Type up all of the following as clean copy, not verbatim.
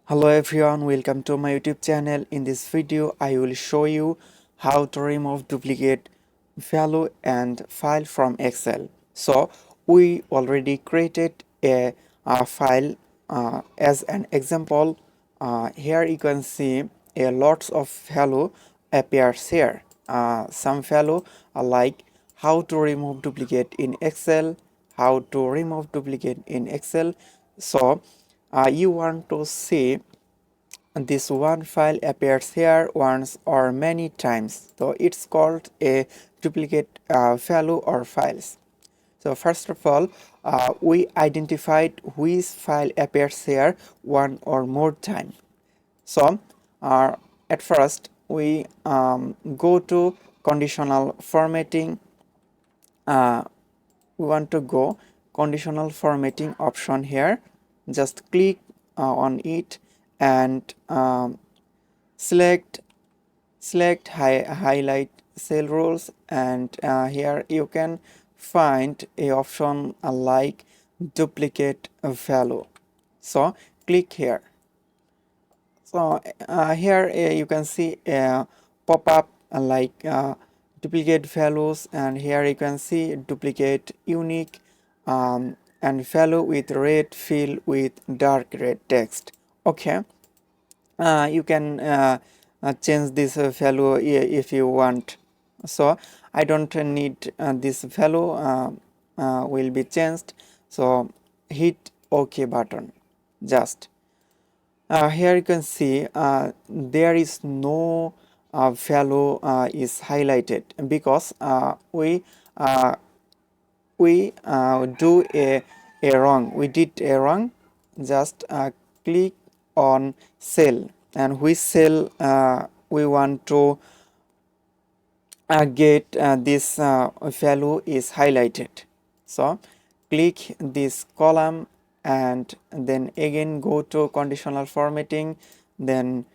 Hello everyone, welcome to my YouTube channel. In this video, I will show you how to remove duplicate value and file from Excel. So we already created a file as an example. Here you can see a lots of value appears here. Some value are like how to remove duplicate in Excel, how to remove duplicate in Excel. So you want to see this one file appears here once or many times, so it's called a duplicate value or files. So first of all, we identified which file appears here one or more time. So at first we go to conditional formatting. We want to go conditional formatting option here. Just click on it and select highlight cell rules, and here you can find a option like duplicate value. So click here. So here you can see a pop-up like duplicate values, and here you can see duplicate unique and value with red fill with dark red text. Okay, you can change this value if you want. So I don't need this value will be changed, so hit OK button. Just here you can see there is no value is highlighted because uh, we do a wrong. We did a wrong. Just click on cell, and which cell we want to get this value is highlighted. So click this column and then again go to conditional formatting, then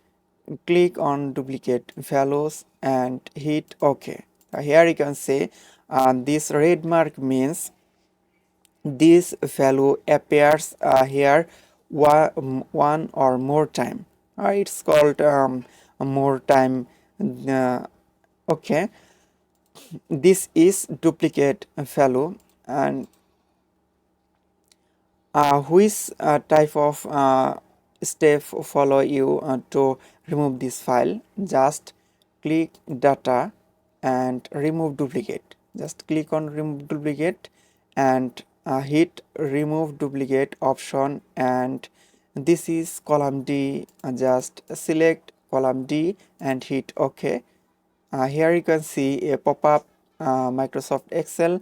click on duplicate values and hit OK. Here you can say this red mark means this value appears here one or more time. It's called more time. uh, okay, this is duplicate value. And which type of step follow you to remove this file? Just click data and remove duplicate. Just click on remove duplicate and hit remove duplicate option, and this is column D. Just select column D and hit OK. Here you can see a pop-up Microsoft Excel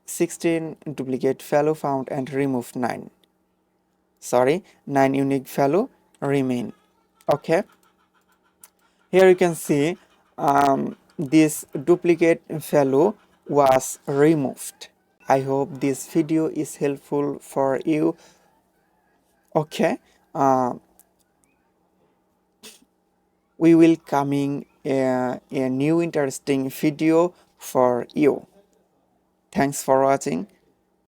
16 duplicate value found and remove 9 unique value remain. Okay, here you can see this duplicate value was removed. I hope this video is helpful for you. Okay, we will coming a new interesting video for you. Thanks for watching.